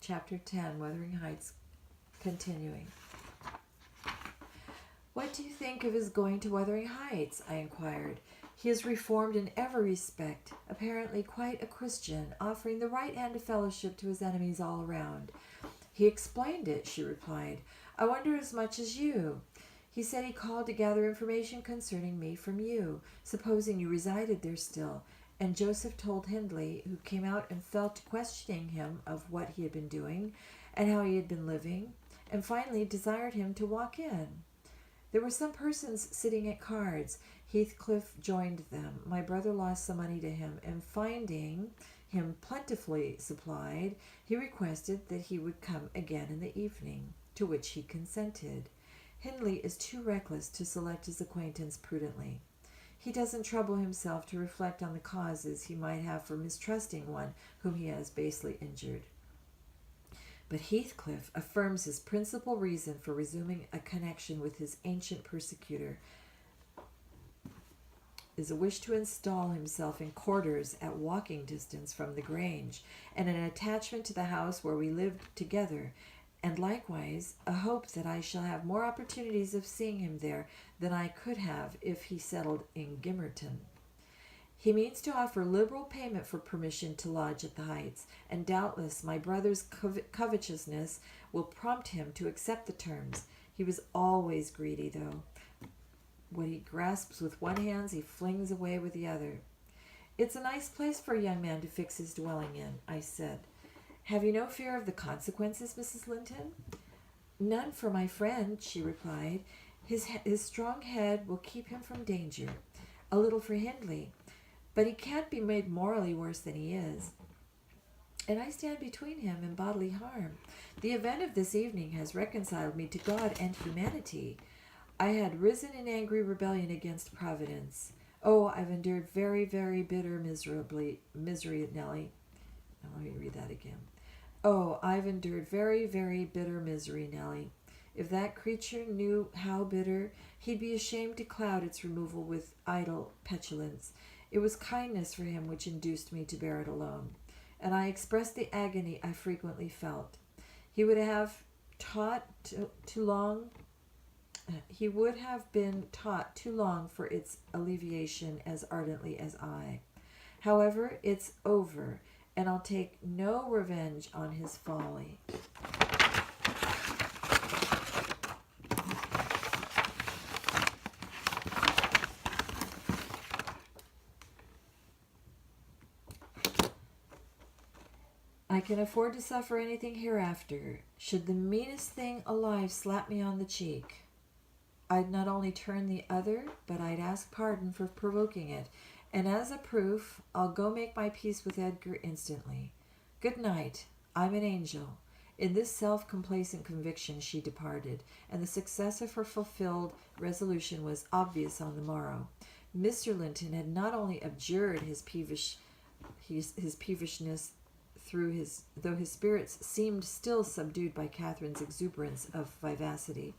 Chapter 10, Wuthering Heights, continuing. What do you think of his going to Wuthering Heights? I inquired. He is reformed in every respect, apparently quite a Christian, offering the right hand of fellowship to his enemies all around. He explained it, she replied. I wonder as much as you. He said he called to gather information concerning me from you, supposing you resided there still, and Joseph told Hindley, who came out and fell to questioning him of what he had been doing and how he had been living, and finally desired him to walk in. There were some persons sitting at cards. Heathcliff joined them. My brother lost some money to him, and finding him plentifully supplied, he requested that he would come again in the evening, to which he consented. Hindley is too reckless to select his acquaintance prudently. He doesn't trouble himself to reflect on the causes he might have for mistrusting one whom he has basely injured. But Heathcliff affirms his principal reason for resuming a connection with his ancient persecutor is a wish to install himself in quarters at walking distance from the Grange, and an attachment to the house where we lived together, and likewise a hope that I shall have more opportunities of seeing him there than I could have if he settled in Gimmerton. He means to offer liberal payment for permission to lodge at the Heights, and doubtless my brother's covetousness will prompt him to accept the terms. He was always greedy, though. What he grasps with one hand he flings away with the other. It's a nice place for a young man to fix his dwelling in, I said. Have you no fear of the consequences, Mrs. Linton? None for my friend, she replied. His strong head will keep him from danger. A little for Hindley. But he can't be made morally worse than he is. And I stand between him and bodily harm. The event of this evening has reconciled me to God and humanity. I had risen in angry rebellion against Providence. Oh, I've endured very, very bitter misery, Nellie. Now let me read that again. Oh, I've endured very, very bitter misery, Nellie. If that creature knew how bitter, he'd be ashamed to cloud its removal with idle petulance. It was kindness for him which induced me to bear it alone, and I expressed the agony I frequently felt. He would have been taught too long for its alleviation as ardently as I. However, it's over, and I'll take no revenge on his folly. I can afford to suffer anything hereafter. Should the meanest thing alive slap me on the cheek, I'd not only turn the other, but I'd ask pardon for provoking it, and as a proof, I'll go make my peace with Edgar instantly. Good night. I'm an angel. In this self-complacent conviction she departed, and the success of her fulfilled resolution was obvious on the morrow. Mr. Linton had not only abjured his peevishness though his spirits seemed still subdued by Catherine's exuberance of vivacity,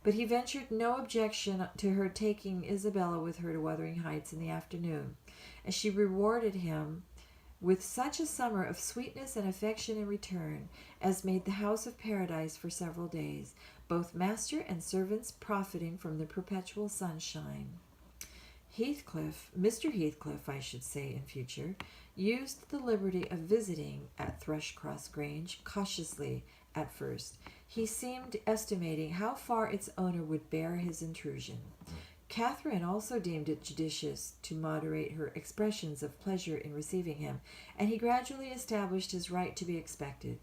but he ventured no objection to her taking Isabella with her to Wuthering Heights in the afternoon, and she rewarded him with such a summer of sweetness and affection in return as made the house of paradise for several days, both master and servants profiting from the perpetual sunshine. Mr. Heathcliff, I should say in future, used the liberty of visiting at Thrushcross Grange cautiously at first. He seemed estimating how far its owner would bear his intrusion. Catherine also deemed it judicious to moderate her expressions of pleasure in receiving him, and he gradually established his right to be expected.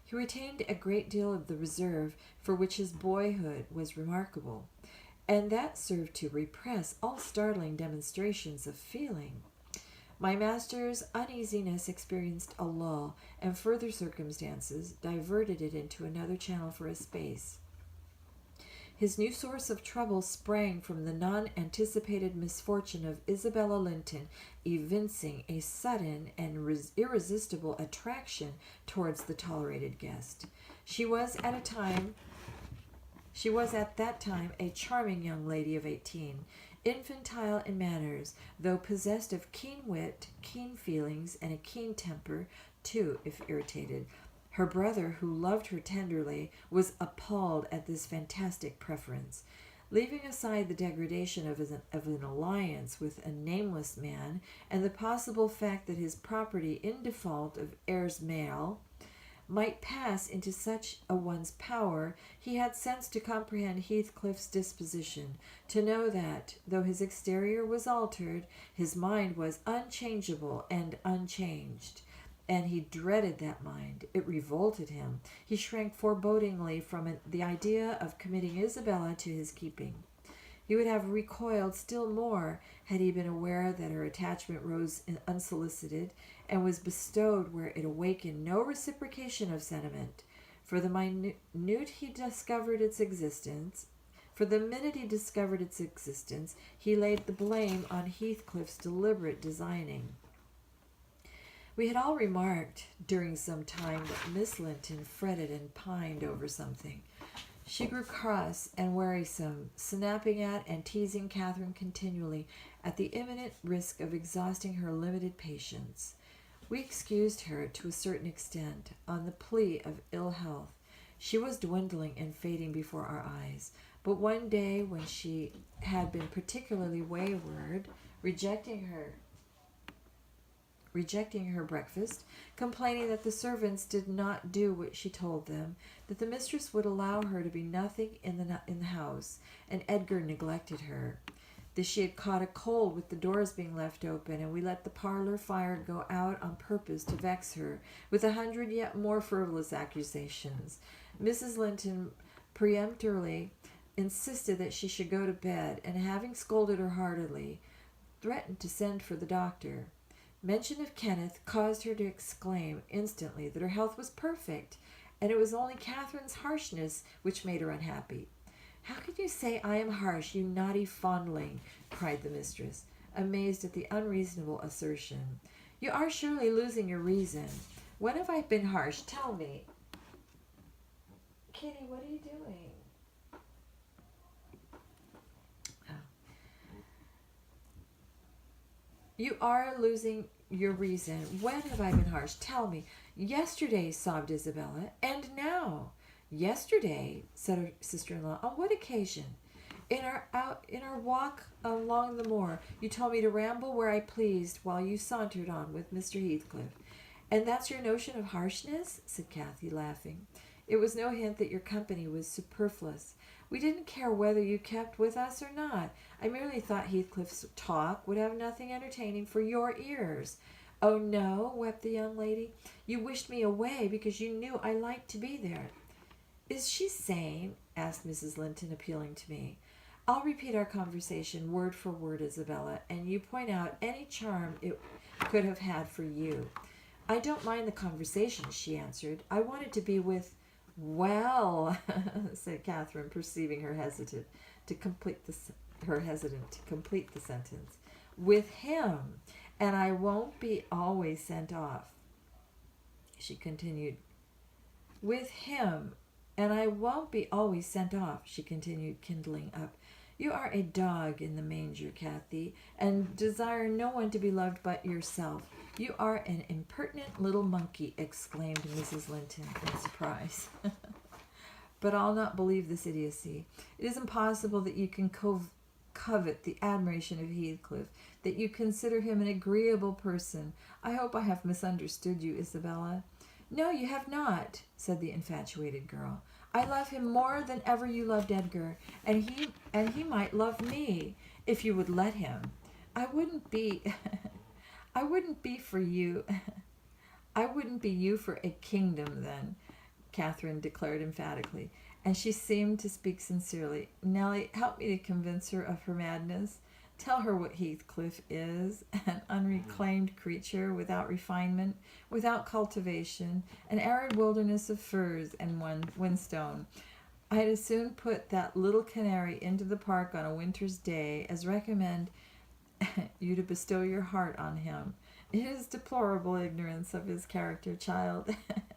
He retained a great deal of the reserve for which his boyhood was remarkable, and that served to repress all startling demonstrations of feeling. My master's uneasiness experienced a lull, and further circumstances diverted it into another channel for a space. His new source of trouble sprang from the non-anticipated misfortune of Isabella Linton evincing a sudden and irresistible attraction towards the tolerated guest. She was at that time a charming young lady of 18, infantile in manners, though possessed of keen wit, keen feelings, and a keen temper, too, if irritated. Her brother, who loved her tenderly, was appalled at this fantastic preference. Leaving aside the degradation of an alliance with a nameless man and the possible fact that his property, in default of heirs male, might pass into such a one's power, he had sense to comprehend Heathcliff's disposition, to know that, though his exterior was altered, his mind was unchangeable and unchanged. And he dreaded that mind. It revolted him. He shrank forebodingly from the idea of committing Isabella to his keeping. He would have recoiled still more had he been aware that her attachment rose unsolicited and was bestowed where it awakened no reciprocation of sentiment. For the minute he discovered its existence, for the minute he discovered its existence, he laid the blame on Heathcliff's deliberate designing. We had all remarked during some time that Miss Linton fretted and pined over something. She grew cross and wearisome, snapping at and teasing Catherine continually, at the imminent risk of exhausting her limited patience. We excused her to a certain extent, on the plea of ill health. She was dwindling and fading before our eyes, but one day when she had been particularly wayward, rejecting her breakfast, complaining that the servants did not do what she told them, that the mistress would allow her to be nothing in the house, and Edgar neglected her. That she had caught a cold with the doors being left open, and we let the parlor fire go out on purpose to vex her, with 100 yet more frivolous accusations. Mrs. Linton peremptorily insisted that she should go to bed, and having scolded her heartily, threatened to send for the doctor. Mention of Kenneth caused her to exclaim instantly that her health was perfect, and it was only Catherine's harshness which made her unhappy. "How can you say I am harsh, you naughty fondling?" cried the mistress, amazed at the unreasonable assertion. "You are surely losing your reason. When have I been harsh? Tell me." "Kitty, what are you doing?" "You are losing your reason. When have I been harsh? Tell me." "Yesterday," sobbed Isabella. "And now?" "Yesterday," said her sister-in-law. "On what occasion?" In our walk along the moor. You told me to ramble where I pleased while you sauntered on with Mr. Heathcliff." "And that's your notion of harshness?" said Cathy, laughing. "It was no hint that your company was superfluous. We didn't care whether you kept with us or not. I merely thought Heathcliff's talk would have nothing entertaining for your ears." "Oh, no," wept the young lady. "You wished me away because you knew I liked to be there." "Is she sane?" asked Mrs. Linton, appealing to me. "I'll repeat our conversation word for word, Isabella, and you point out any charm it could have had for you." "I don't mind the conversation," she answered. "I wanted to be with—" "Well," said Catherine, perceiving her hesitant to complete the sentence, "with him, and I won't be always sent off," she continued. "With him, and I won't be always sent off," she continued, kindling up. "You are a dog in the manger, Cathy, and desire no one to be loved but yourself. You are an impertinent little monkey," exclaimed Mrs. Linton in surprise. "But I'll not believe this idiocy. It is impossible that you can covet the admiration of Heathcliff, that you consider him an agreeable person. I hope I have misunderstood you, Isabella." "No, you have not," said the infatuated girl. "I love him more than ever you loved Edgar, and he might love me, if you would let him. I wouldn't be for you. I wouldn't be you for a kingdom, then," Catherine declared emphatically, and she seemed to speak sincerely. "Nellie, help me to convince her of her madness. Tell her what Heathcliff is, an unreclaimed creature, without refinement, without cultivation, an arid wilderness of firs and whinstone. I'd as soon put that little canary into the park on a winter's day as recommend you to bestow your heart on him. It is deplorable ignorance of his character, child,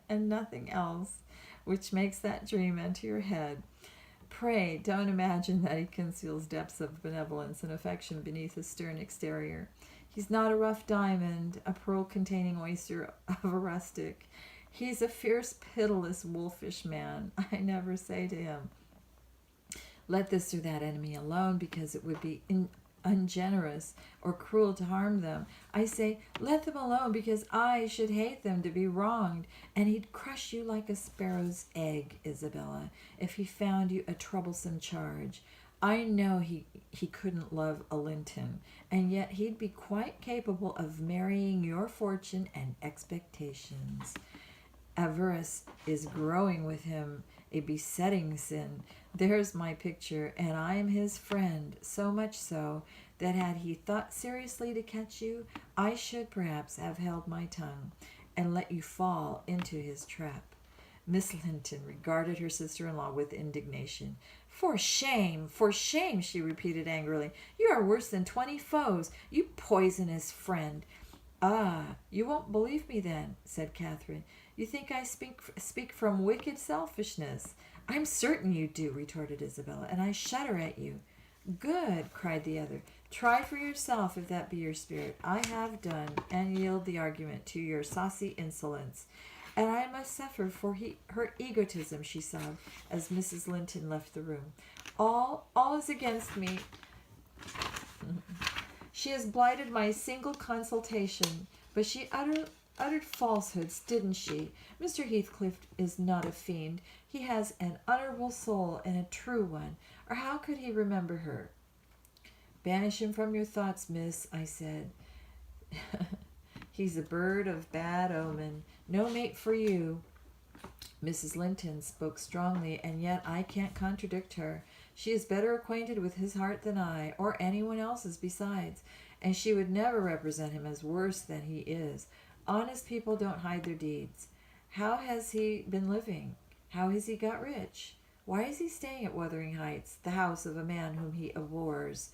and nothing else, which makes that dream enter your head. Pray don't imagine that he conceals depths of benevolence and affection beneath his stern exterior. He's not a rough diamond, a pearl-containing oyster of a rustic. He's a fierce, pitiless, wolfish man. I never say to him, let this or that enemy alone, because it would be ungenerous or cruel to harm them. I say, let them alone, because I should hate them to be wronged. And he'd crush you like a sparrow's egg, Isabella, if he found you a troublesome charge. I know he couldn't love a Linton, and yet he'd be quite capable of marrying your fortune and expectations. Avarice is growing with him, a besetting sin. There's my picture, and I am his friend, so much so that had he thought seriously to catch you, I should perhaps have held my tongue and let you fall into his trap. Miss Linton regarded her sister-in-law with indignation. For shame, she repeated angrily. You are worse than 20 foes, you poisonous friend. Ah, you won't believe me then, said Catherine. You think I speak from wicked selfishness. I'm certain you do, retorted Isabella, and I shudder at you. Good, cried the other. Try for yourself, if that be your spirit. I have done, and yield the argument to your saucy insolence. And I must suffer for her egotism, she sobbed, as Mrs. Linton left the room. All is against me. She has blighted my single consultation, but she uttered falsehoods, didn't she? Mr. Heathcliff is not a fiend. He has an honorable soul and a true one, or how could he remember her? Banish him from your thoughts, miss, I said. He's a bird of bad omen. No mate for you. Mrs. Linton spoke strongly, and yet I can't contradict her. She is better acquainted with his heart than I, or anyone else's besides, and she would never represent him as worse than he is. Honest people don't hide their deeds. How has he been living? How has he got rich? Why is he staying at Wuthering Heights, the house of a man whom he abhors?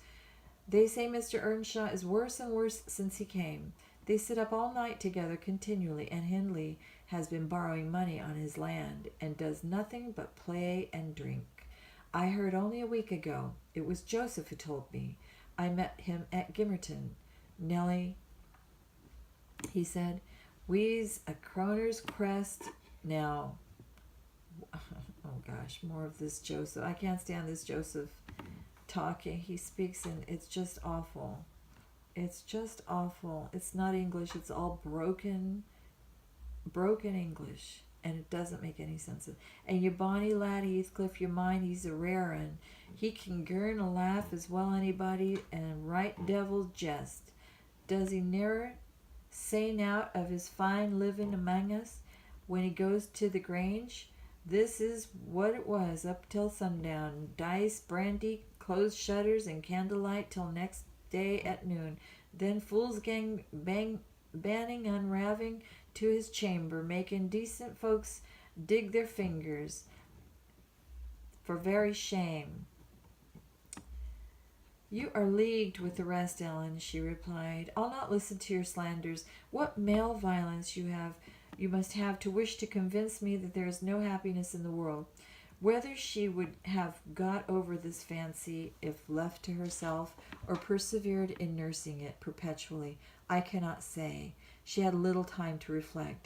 They say Mr. Earnshaw is worse and worse since he came. They sit up all night together continually, and Hindley has been borrowing money on his land, and does nothing but play and drink. I heard only a week ago. It was Joseph who told me. I met him at Gimmerton. Nellie, he said, we's a Croner's crest now. Oh gosh, more of this Joseph. I can't stand this Joseph talking. He speaks and it's just awful. It's just awful. It's not English. It's all broken English, and it doesn't make any sense. And your bonny lad Heathcliff, you mind, he's a rare un. He can girn a laugh as well anybody, and right devil's jest. Does he ne'er say nowt of his fine living among us when he goes to the Grange? This is what it was up till sundown. Dice, brandy, closed shutters, and candlelight till next day at noon. Then fools gang banning unraving to his chamber, making decent folks dig their fingers for very shame. You are leagued with the rest, Ellen, she replied. I'll not listen to your slanders. What male violence you must have to wish to convince me that there is no happiness in the world. Whether she would have got over this fancy if left to herself, or persevered in nursing it perpetually, I cannot say. She had little time to reflect.